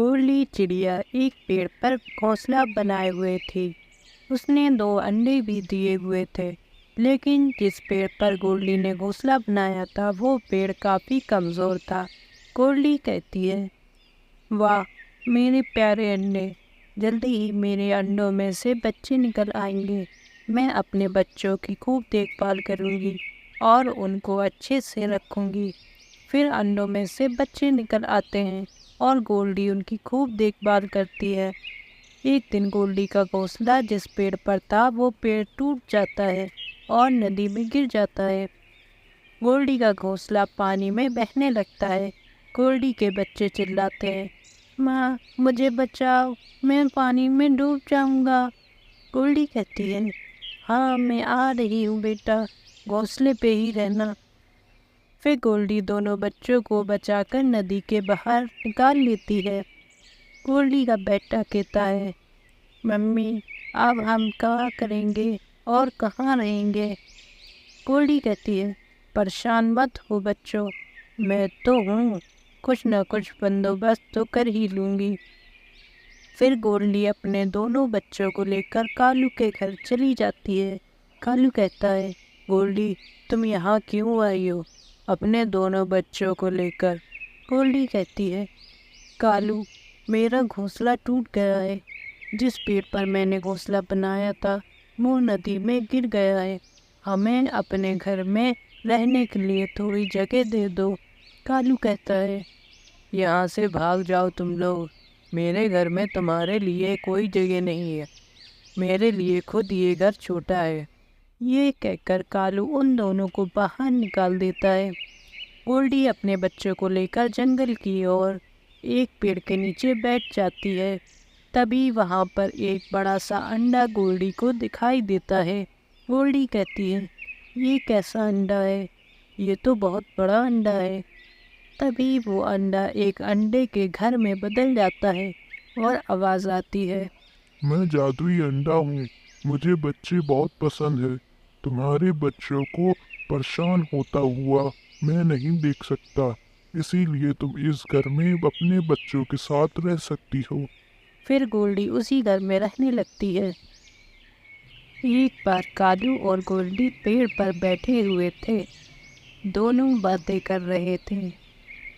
गोल्डी चिड़िया एक पेड़ पर घोंसला बनाए हुए थी। उसने 2 अंडे भी दिए हुए थे, लेकिन जिस पेड़ पर गोल्डी ने घोंसला बनाया था वो पेड़ काफ़ी कमज़ोर था। गोल्डी कहती है, वाह मेरे प्यारे अंडे, जल्दी ही मेरे अंडों में से बच्चे निकल आएंगे। मैं अपने बच्चों की खूब देखभाल करूँगी और उनको अच्छे से रखूँगी। फिर अंडों में से बच्चे निकल आते हैं और गोल्डी उनकी खूब देखभाल करती है। एक दिन गोल्डी का घोंसला जिस पेड़ पर था वो पेड़ टूट जाता है और नदी में गिर जाता है। गोल्डी का घोंसला पानी में बहने लगता है। गोल्डी के बच्चे चिल्लाते हैं, माँ मुझे बचाओ, मैं पानी में डूब जाऊंगा। गोल्डी कहती है, हाँ मैं आ रही हूँ बेटा, घोंसले पे ही रहना। फिर गोल्डी दोनों बच्चों को बचाकर नदी के बाहर निकाल लेती है। गोल्डी का बेटा कहता है, मम्मी अब हम क्या करेंगे और कहाँ रहेंगे? गोल्डी कहती है, परेशान मत हो बच्चों, मैं तो हूँ, कुछ न कुछ बंदोबस्त तो कर ही लूँगी। फिर गोल्डी अपने दोनों बच्चों को लेकर कालू के घर चली जाती है। कालू कहता है, गोल्डी तुम यहाँ क्यों आई हो अपने दोनों बच्चों को लेकर? गोल्डी कहती है, कालू मेरा घोंसला टूट गया है, जिस पेड़ पर मैंने घोंसला बनाया था वो नदी में गिर गया है, हमें अपने घर में रहने के लिए थोड़ी जगह दे दो। कालू कहता है, यहाँ से भाग जाओ तुम लोग, मेरे घर में तुम्हारे लिए कोई जगह नहीं है, मेरे लिए खुद ये घर छोटा है। ये कहकर कालू उन दोनों को बाहर निकाल देता है। गोल्डी अपने बच्चों को लेकर जंगल की ओर एक पेड़ के नीचे बैठ जाती है। तभी वहाँ पर एक बड़ा सा अंडा गोल्डी को दिखाई देता है। गोल्डी कहती है, ये कैसा अंडा है? ये तो बहुत बड़ा अंडा है। तभी वो अंडा एक अंडे के घर में बदल जाता है और आवाज़ आती है, मैं जादुई अंडा हूँ, मुझे बच्चे बहुत पसंद है। तुम्हारे बच्चों को परेशान होता हुआ मैं नहीं देख सकता, इसीलिए तुम इस घर में अपने बच्चों के साथ रह सकती हो। फिर गोल्डी उसी घर में रहने लगती है। एक बार कालू और गोल्डी पेड़ पर बैठे हुए थे, दोनों बातें कर रहे थे।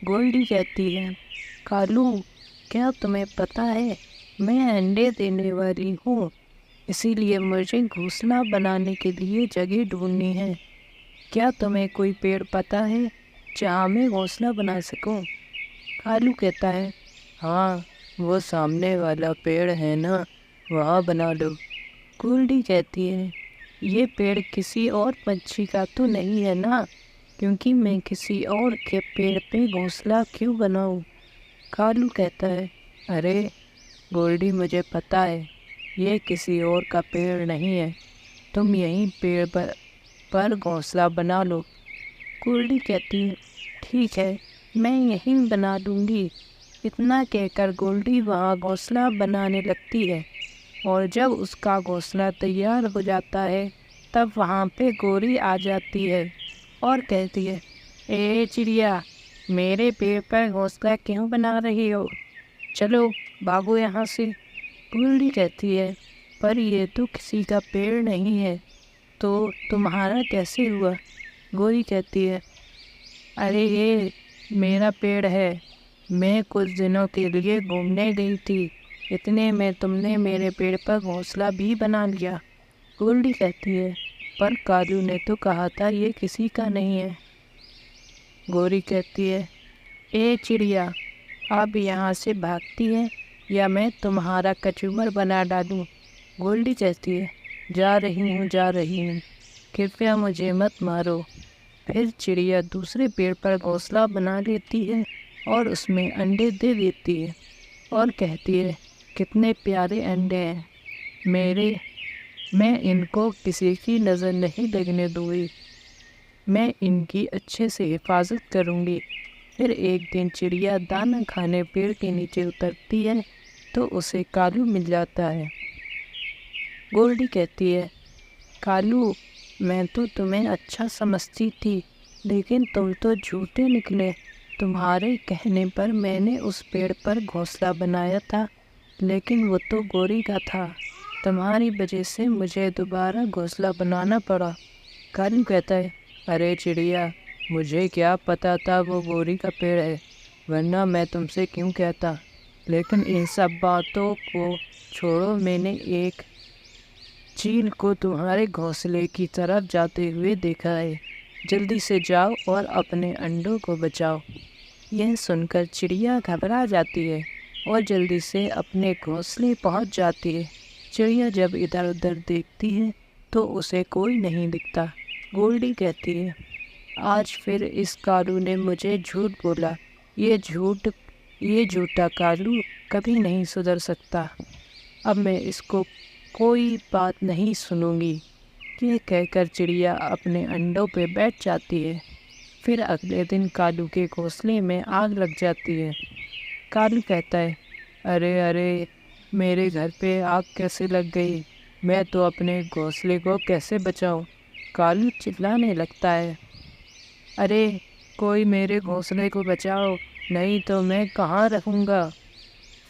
गोल्डी कहती है, कालू क्या तुम्हें पता है मैं अंडे देने वाली हूँ, इसीलिए मुझे घोंसला बनाने के लिए जगह ढूंढनी है। क्या तुम्हें कोई पेड़ पता है जहाँ मैं घोंसला बना सकूँ? कालू कहता है, हाँ वो सामने वाला पेड़ है ना, वहाँ बना लो। गोल्डी कहती है, ये पेड़ किसी और पंछी का तो नहीं है ना, क्योंकि मैं किसी और के पेड़ पे घोंसला क्यों बनाऊँ? कालू कहता है, अरे गोल्डी मुझे पता है ये किसी और का पेड़ नहीं है, तुम यहीं पेड़ पर घोंसला बना लो। गोल्डी कहती है, ठीक है मैं यहीं बना दूँगी। इतना कहकर गोल्डी वहाँ घोंसला बनाने लगती है और जब उसका घोंसला तैयार हो जाता है तब वहाँ पे गोरी आ जाती है और कहती है, ए चिड़िया मेरे पेड़ पर घोंसला क्यों बना रही हो? चलो भागो यहाँ से। गोल्डी कहती है, पर ये तो किसी का पेड़ नहीं है, तो तुम्हारा कैसे हुआ? गोरी कहती है, अरे ये मेरा पेड़ है, मैं कुछ दिनों के लिए घूमने गई थी, इतने में तुमने मेरे पेड़ पर घोंसला भी बना लिया। गोल्डी कहती है, पर कालू ने तो कहा था ये किसी का नहीं है। गोरी कहती है, ए चिड़िया अब यहाँ से भागती है या मैं तुम्हारा कचूमर बना डालूँ? गोल्डी कहती है, जा रही हूँ, कृपया मुझे मत मारो। फिर चिड़िया दूसरे पेड़ पर घोंसला बना लेती है और उसमें अंडे दे देती है और कहती है, कितने प्यारे अंडे हैं मेरे, मैं इनको किसी की नज़र नहीं लगने दूँगी, मैं इनकी अच्छे से हिफाजत करूँगी। फिर एक दिन चिड़िया दाना खाने पेड़ के नीचे उतरती है तो उसे कालू मिल जाता है। गोल्डी कहती है, कालू मैं तो तुम्हें अच्छा समझती थी, लेकिन तुम तो झूठे निकले, तुम्हारे कहने पर मैंने उस पेड़ पर घोंसला बनाया था, लेकिन वो तो गोरी का था। तुम्हारी वजह से मुझे दोबारा घोंसला बनाना पड़ा। कालू कहता है, अरे चिड़िया, मुझे क्या पता था वो गोरी का पेड़ है, वरना मैं तुमसे क्यों कहता। लेकिन इन सब बातों को छोड़ो, मैंने एक चील को तुम्हारे घोंसले की तरफ जाते हुए देखा है। जल्दी से जाओ और अपने अंडों को बचाओ। यह सुनकर चिड़िया घबरा जाती है और जल्दी से अपने घोंसले पहुंच जाती है। चिड़िया जब इधर उधर देखती है तो उसे कोई नहीं दिखता। गोल्डी कहती है, आज फिर इस कालू ने मुझे झूठ बोला। ये झूठा कालू कभी नहीं सुधर सकता। अब मैं इसको कोई बात नहीं सुनूंगी। ये कहकर चिड़िया अपने अंडों पे बैठ जाती है। फिर अगले दिन कालू के घोंसले में आग लग जाती है। कालू कहता है, अरे अरे, मेरे घर पे आग कैसे लग गई? मैं तो अपने घोंसले को कैसे बचाऊं? कालू चिल्लाने लगता है, अरे कोई मेरे घोंसले को बचाओ, नहीं तो मैं कहाँ रहूँगा।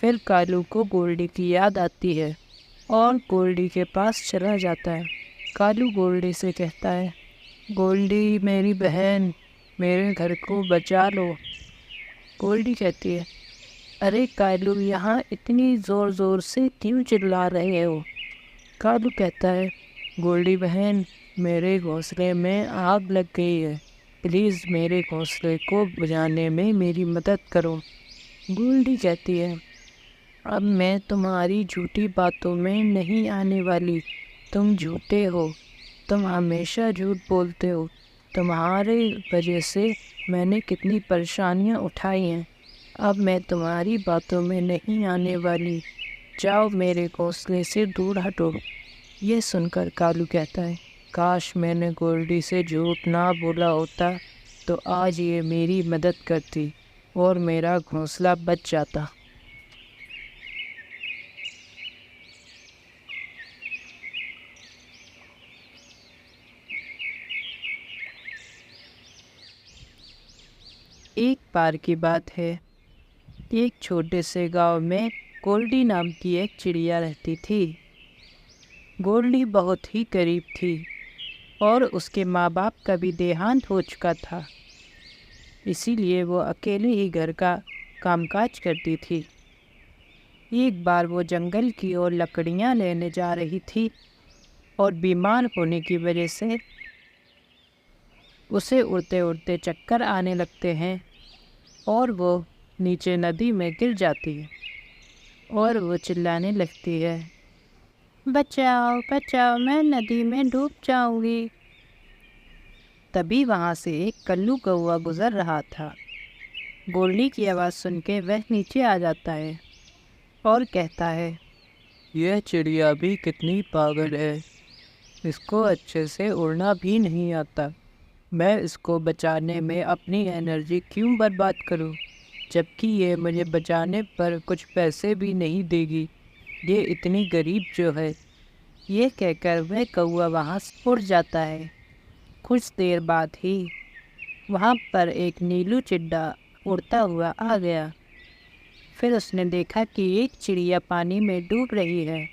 फिर कालू को गोल्डी की याद आती है और गोल्डी के पास चला जाता है। कालू गोल्डी से कहता है, गोल्डी मेरी बहन, मेरे घर को बचा लो। गोल्डी कहती है, अरे कालू, यहाँ इतनी ज़ोर ज़ोर से क्यों चिल्ला रहे हो? कालू कहता है, गोल्डी बहन, मेरे घोंसले में आग लग गई है, प्लीज़ मेरे घोंसले को बुझाने में मेरी मदद करो। गोल्डी कहती है, अब मैं तुम्हारी झूठी बातों में नहीं आने वाली। तुम झूठे हो, तुम हमेशा झूठ बोलते हो। तुम्हारे वजह से मैंने कितनी परेशानियां उठाई हैं। अब मैं तुम्हारी बातों में नहीं आने वाली। जाओ, मेरे घोंसले से दूर हटो। ये सुनकर कालू कहता है, काश मैंने गोल्डी से झूठ ना बोला होता तो आज ये मेरी मदद करती और मेरा घोंसला बच जाता। एक बार की बात है, एक छोटे से गांव में गोल्डी नाम की एक चिड़िया रहती थी। गोल्डी बहुत ही गरीब थी और उसके माँ बाप का भी देहांत हो चुका था, इसीलिए वो अकेले ही घर का कामकाज करती थी। एक बार वो जंगल की ओर लकड़ियाँ लेने जा रही थी और बीमार होने की वजह से उसे उड़ते उड़ते चक्कर आने लगते हैं और वो नीचे नदी में गिर जाती है और वो चिल्लाने लगती है, बचाओ बचाओ, मैं नदी में डूब जाऊंगी। तभी वहाँ से एक कल्लू कौवा गुजर रहा था। गोल्डी की आवाज़ सुन के वह नीचे आ जाता है और कहता है, यह चिड़िया भी कितनी पागल है, इसको अच्छे से उड़ना भी नहीं आता। मैं इसको बचाने में अपनी एनर्जी क्यों बर्बाद करूं, जबकि ये मुझे बचाने पर कुछ पैसे भी नहीं देगी। ये इतनी गरीब जो है। ये कहकर वह कौवा वहाँ से उड़ जाता है। कुछ देर बाद ही वहाँ पर एक नीलू चिड्डा उड़ता हुआ आ गया। फिर उसने देखा कि एक चिड़िया पानी में डूब रही है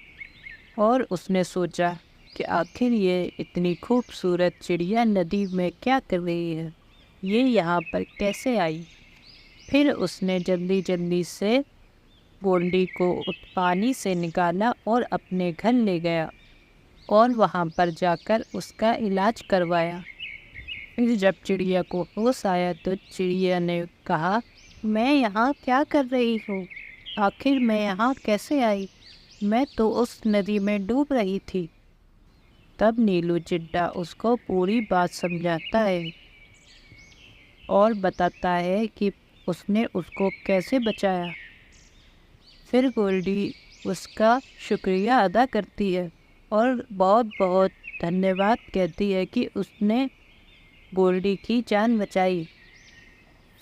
और उसने सोचा कि आखिर ये इतनी खूबसूरत चिड़िया नदी में क्या कर रही है, ये यहाँ पर कैसे आई। फिर उसने जल्दी जल्दी से गोल्डी को पानी से निकाला और अपने घर ले गया और वहाँ पर जाकर उसका इलाज करवाया। फिर जब चिड़िया को होश आया तो चिड़िया ने कहा, मैं यहाँ क्या कर रही हूँ, आखिर मैं यहाँ कैसे आई, मैं तो उस नदी में डूब रही थी। तब नीलू चिड्डा उसको पूरी बात समझाता है और बताता है कि उसने उसको कैसे बचाया। फिर गोल्डी उसका शुक्रिया अदा करती है और बहुत बहुत धन्यवाद कहती है कि उसने गोल्डी की जान बचाई।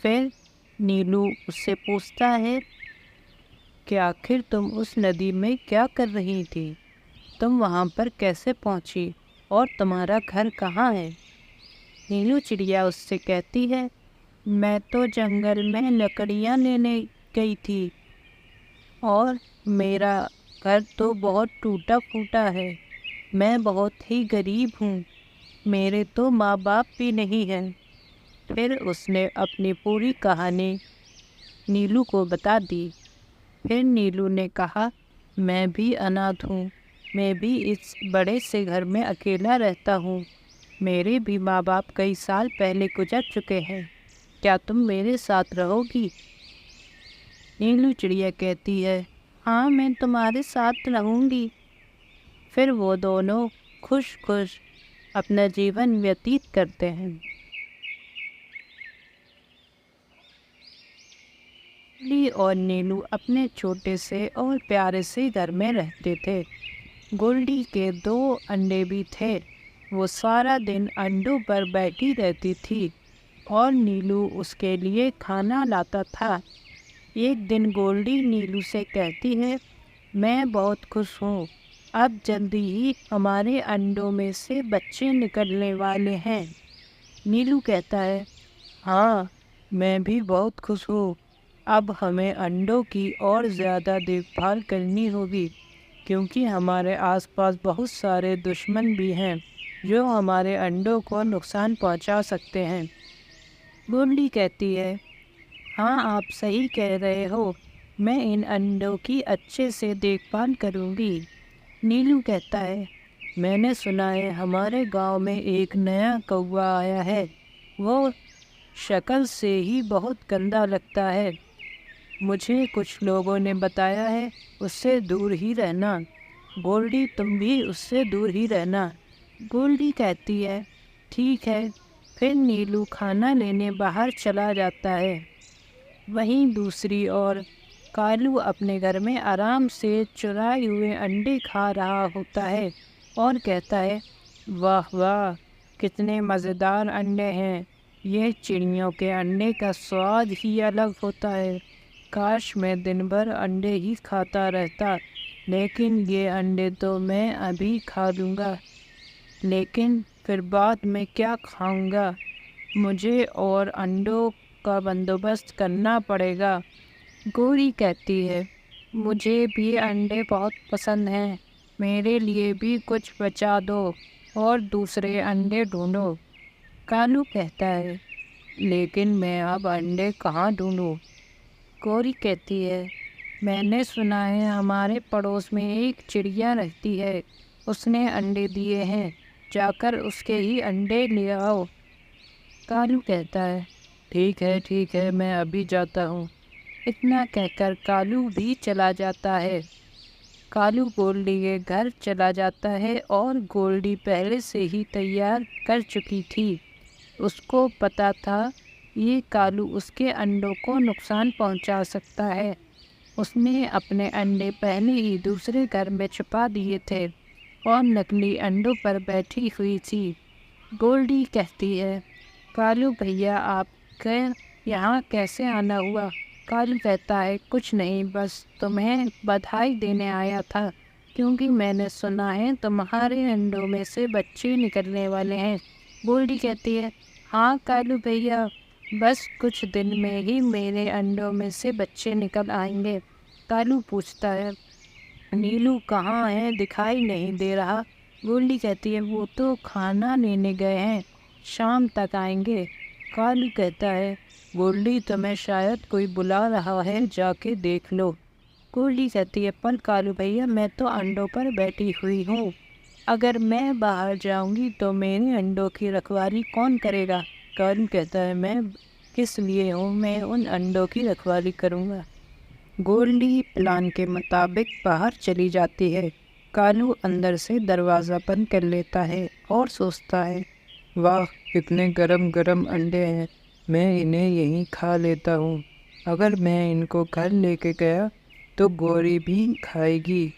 फिर नीलू उससे पूछता है कि आखिर तुम उस नदी में क्या कर रही थी, तुम वहाँ पर कैसे पहुँची और तुम्हारा घर कहाँ है। नीलू चिड़िया उससे कहती है, मैं तो जंगल में लकड़ियाँ लेने गई थी और मेरा घर तो बहुत टूटा फूटा है। मैं बहुत ही गरीब हूँ। मेरे तो माँ बाप भी नहीं हैं। फिर उसने अपनी पूरी कहानी नीलू को बता दी। फिर नीलू ने कहा, मैं भी अनाथ हूँ। मैं भी इस बड़े से घर में अकेला रहता हूँ। मेरे भी माँ बाप कई साल पहले गुजर चुके हैं। क्या तुम मेरे साथ रहोगी? नीलू चिड़िया कहती है, हाँ, मैं तुम्हारे साथ रहूँगी। फिर वो दोनों खुश खुश अपना जीवन व्यतीत करते हैं। ली और नीलू अपने छोटे से और प्यारे से घर में रहते थे। गोल्डी के 2 अंडे भी थे। वो सारा दिन अंडों पर बैठी रहती थी और नीलू उसके लिए खाना लाता था। एक दिन गोल्डी नीलू से कहती है, मैं बहुत खुश हूँ। अब जल्दी ही हमारे अंडों में से बच्चे निकलने वाले हैं। नीलू कहता है, हाँ, मैं भी बहुत खुश हूँ। अब हमें अंडों की और ज़्यादा देखभाल करनी होगी, क्योंकि हमारे आसपास बहुत सारे दुश्मन भी हैं जो हमारे अंडों को नुकसान पहुंचा सकते हैं। गोल्डी कहती है, हाँ, आप सही कह रहे हो। मैं इन अंडों की अच्छे से देखभाल करूँगी। नीलू कहता है, मैंने सुना है हमारे गांव में एक नया कौवा आया है। वो शक्ल से ही बहुत गंदा लगता है। मुझे कुछ लोगों ने बताया है उससे दूर ही रहना। गोल्डी, तुम भी उससे दूर ही रहना। गोल्डी कहती है, ठीक है। फिर नीलू खाना लेने बाहर चला जाता है। वहीं दूसरी ओर कालू अपने घर में आराम से चुराए हुए अंडे खा रहा होता है और कहता है, वाह वाह, कितने मज़ेदार अंडे हैं। ये चिड़ियों के अंडे का स्वाद ही अलग होता है। काश मैं दिन भर अंडे ही खाता रहता, लेकिन ये अंडे तो मैं अभी खा लूँगा, लेकिन फिर बाद में क्या खाऊँगा? मुझे और अंडों का बंदोबस्त करना पड़ेगा। गौरी कहती है, मुझे भी अंडे बहुत पसंद हैं। मेरे लिए भी कुछ बचा दो और दूसरे अंडे ढूंढो। कालू कहता है, लेकिन मैं अब अंडे कहाँ ढूंढूं? गौरी कहती है, मैंने सुना है हमारे पड़ोस में एक चिड़िया रहती है। उसने अंडे दिए हैं। जाकर उसके ही अंडे ले आओ। कालू कहता है, ठीक है, मैं अभी जाता हूँ। इतना कहकर कालू भी चला जाता है। कालू गोल्डी के घर चला जाता है और गोल्डी पहले से ही तैयार कर चुकी थी। उसको पता था ये कालू उसके अंडों को नुकसान पहुंचा सकता है। उसने अपने अंडे पहले ही दूसरे घर में छुपा दिए थे और नकली अंडों पर बैठी हुई थी। गोल्डी कहती है, कालू भैया, आपके यहाँ कैसे आना हुआ? कालू कहता है, कुछ नहीं, बस तुम्हें बधाई देने आया था, क्योंकि मैंने सुना है तुम्हारे अंडों में से बच्चे निकलने वाले हैं। गोल्डी कहती है, हाँ कालू भैया, बस कुछ दिन में ही मेरे अंडों में से बच्चे निकल आएंगे। कालू पूछता है, नीलू कहाँ है? दिखाई नहीं दे रहा। गोल्डी कहती है, वो तो खाना लेने गए हैं, शाम तक आएंगे। कालू कहता है, गोल्डी, तुम्हें शायद कोई बुला रहा है, जाके देख लो। गोल्डी कहती है, पर कालू भैया, मैं तो अंडों पर बैठी हुई हूँ। अगर मैं बाहर जाऊंगी तो मेरे अंडों की रखवाली कौन करेगा? कालू कहता है, मैं किस लिए हूँ, मैं उन अंडों की रखवाली करूँगा। गोल्डी प्लान के मुताबिक बाहर चली जाती है। कालू अंदर से दरवाज़ा बंद कर लेता है और सोचता है, वाह, कितने गरम गरम अंडे हैं, मैं इन्हें यहीं खा लेता हूँ। अगर मैं इनको घर लेके गया तो गौरी भी खाएगी।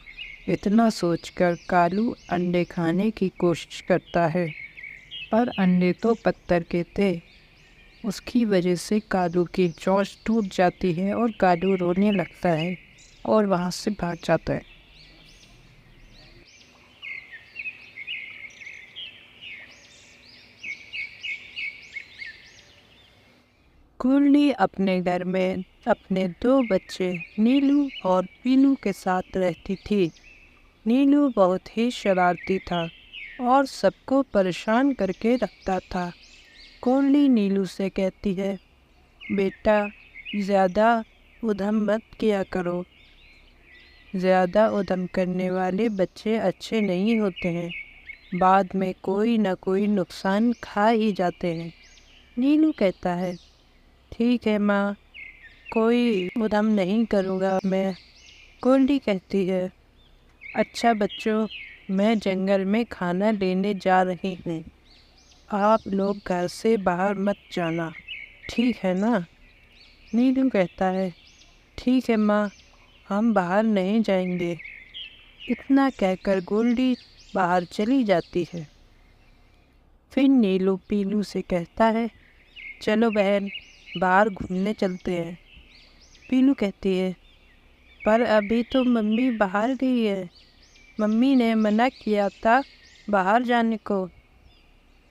इतना सोचकर कालू अंडे खाने की कोशिश करता है, पर अंडे तो पत्थर के थे। उसकी वजह से कालू की चोंच टूट जाती है और कालू रोने लगता है और वहाँ से भाग जाता है। गोल्डी अपने घर में अपने 2 बच्चे नीलू और पीलू के साथ रहती थी। नीलू बहुत ही शरारती था और सबको परेशान करके रखता था। गोल्डी नीलू से कहती है, बेटा ज़्यादा उधम मत किया करो। ज़्यादा उधम करने वाले बच्चे अच्छे नहीं होते हैं, बाद में कोई न कोई नुकसान खा ही जाते हैं। नीलू कहता है, ठीक है माँ, कोई उधम नहीं करूँगा मैं। गोल्डी कहती है, अच्छा बच्चों, मैं जंगल में खाना लेने जा रही हूँ, आप लोग घर से बाहर मत जाना, ठीक है ना? नीलू कहता है, ठीक है माँ, हम बाहर नहीं जाएंगे। इतना कहकर गोल्डी बाहर चली जाती है। फिर नीलू पीलू से कहता है, चलो बहन, बाहर घूमने चलते हैं। पीलू कहती है, पर अभी तो मम्मी बाहर गई है, मम्मी ने मना किया था बाहर जाने को।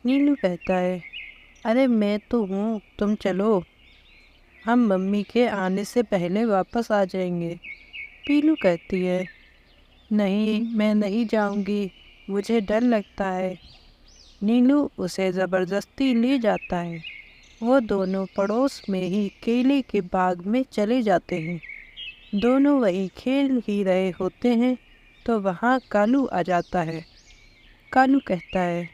नीलू कहता है, अरे मैं तो हूँ, तुम चलो, हम मम्मी के आने से पहले वापस आ जाएंगे। पीलू कहती है, नहीं मैं नहीं जाऊंगी, मुझे डर लगता है। नीलू उसे ज़बरदस्ती ले जाता है। वो दोनों पड़ोस में ही केले के बाग में चले जाते हैं। दोनों वहीं खेल ही रहे होते हैं तो वहाँ कालू आ जाता है। कालू कहता है,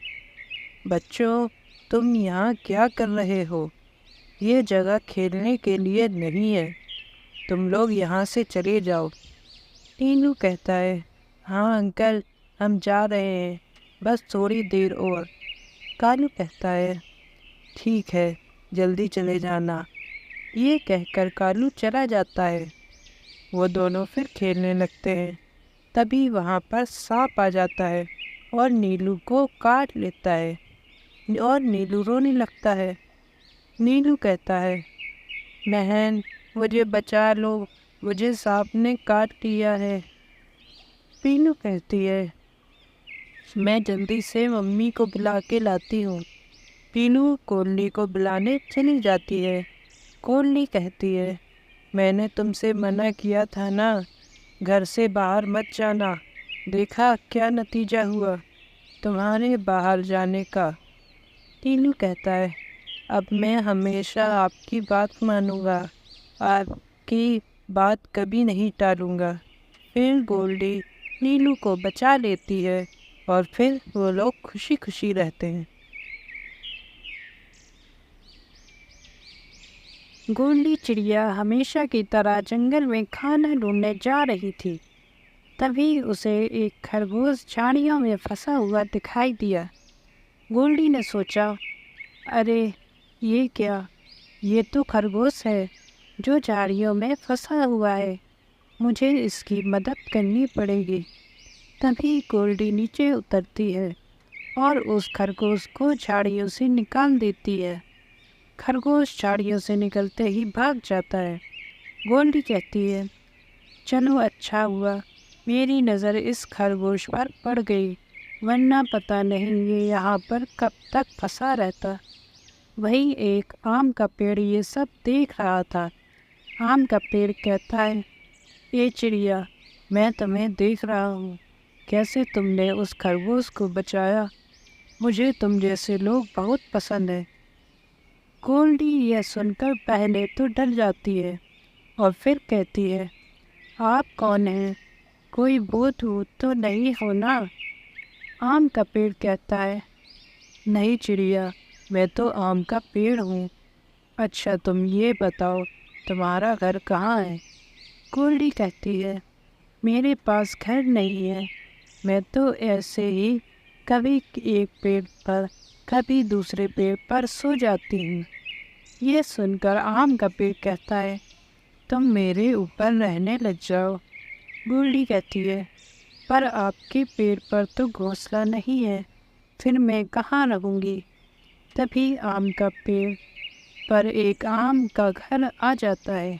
बच्चों तुम यहाँ क्या कर रहे हो? ये जगह खेलने के लिए नहीं है, तुम लोग यहाँ से चले जाओ। नीलू कहता है, हाँ अंकल, हम जा रहे हैं, बस थोड़ी देर और। कालू कहता है, ठीक है, जल्दी चले जाना। ये कहकर कालू चला जाता है। वो दोनों फिर खेलने लगते हैं। तभी वहाँ पर सांप आ जाता है और नीलू को काट लेता है और नीलू रोने लगता है। नीलू कहता है, बहन मुझे बचा लो, मुझे सांप ने काट लिया है। पीलू कहती है, मैं जल्दी से मम्मी को बुला के लाती हूँ। पीलू कोल्ली को बुलाने चली जाती है। कोल्ली कहती है, मैंने तुमसे मना किया था ना, घर से बाहर मत जाना, देखा क्या नतीजा हुआ तुम्हारे बाहर जाने का। पीलू कहता है, अब मैं हमेशा आपकी बात मानूंगा, आपकी बात कभी नहीं टालूंगा। फिर गोल्डी नीलू को बचा लेती है और फिर वो लोग खुशी खुशी रहते हैं। गोल्डी चिड़िया हमेशा की तरह जंगल में खाना ढूंढने जा रही थी। तभी उसे एक खरगोश झाड़ियों में फंसा हुआ दिखाई दिया। गोल्डी ने सोचा, अरे ये क्या, ये तो खरगोश है जो झाड़ियों में फंसा हुआ है, मुझे इसकी मदद करनी पड़ेगी। तभी गोल्डी नीचे उतरती है और उस खरगोश को झाड़ियों से निकाल देती है। खरगोश झाड़ियों से निकलते ही भाग जाता है। गोल्डी कहती है, चलो अच्छा हुआ मेरी नज़र इस खरगोश पर पड़ गई, वरना पता नहीं ये यहाँ पर कब तक फंसा रहता। वहीं एक आम का पेड़ ये सब देख रहा था। आम का पेड़ कहता है, ये चिड़िया, मैं तुम्हें देख रहा हूँ, कैसे तुमने उस खरगोश को बचाया, मुझे तुम जैसे लोग बहुत पसंद है। गोल्डी यह सुनकर पहले तो डर जाती है और फिर कहती है, आप कौन हैं, कोई भूत वूत तो नहीं हो ना? आम का पेड़ कहता है, नहीं चिड़िया, मैं तो आम का पेड़ हूँ। अच्छा तुम ये बताओ, तुम्हारा घर कहाँ है? गोल्डी कहती है, मेरे पास घर नहीं है, मैं तो ऐसे ही कभी एक पेड़ पर कभी दूसरे पेड़ पर सो जाती हूँ। ये सुनकर आम का पेड़ कहता है, तुम मेरे ऊपर रहने लग जाओ। गोल्डी कहती है, पर आपके पेड़ पर तो घोंसला नहीं है, फिर मैं कहाँ रहूँगी? तभी आम का पेड़ पर एक आम का घर आ जाता है।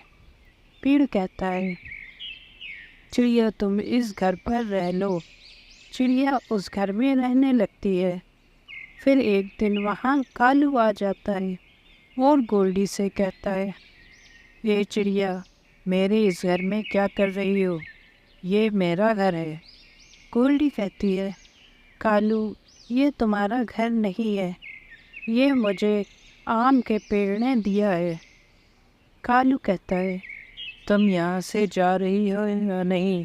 पेड़ कहता है, चिड़िया तुम इस घर पर रह लो। चिड़िया उस घर में रहने लगती है। फिर एक दिन वहाँ कालू आ जाता है। اور گولڈی سے کہتا ہے، یہ چڑیا، میرے اس گھر میں کیا کر رہی ہو؟ یہ میرا گھر ہے۔ گولڈی کہتی ہے، کالو، یہ تمہارا گھر نہیں ہے، یہ مجھے آم کے پیڑ نے دیا ہے۔ کالو کہتا ہے، تم یہاں سے جا رہی ہو یا نہیں؟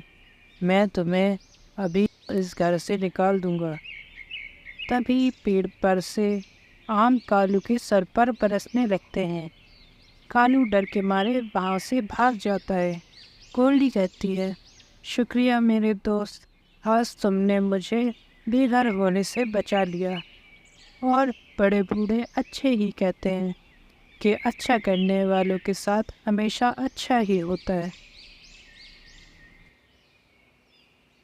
میں تمہیں ابھی اس گھر سے نکال دوں گا۔ تبھی پیڑ پر سے آم کالو کے سر پر برسنے لگتے ہیں۔ کالو ڈر کے مارے وہاں سے بھاگ جاتا ہے۔ گولڈی کہتی ہے، شکریہ میرے دوست، آج تم نے مجھے بے گھر ہونے سے بچا لیا۔ اور بڑے بوڑھے اچھے ہی کہتے ہیں کہ اچھا کرنے والوں کے ساتھ ہمیشہ اچھا ہی ہوتا ہے۔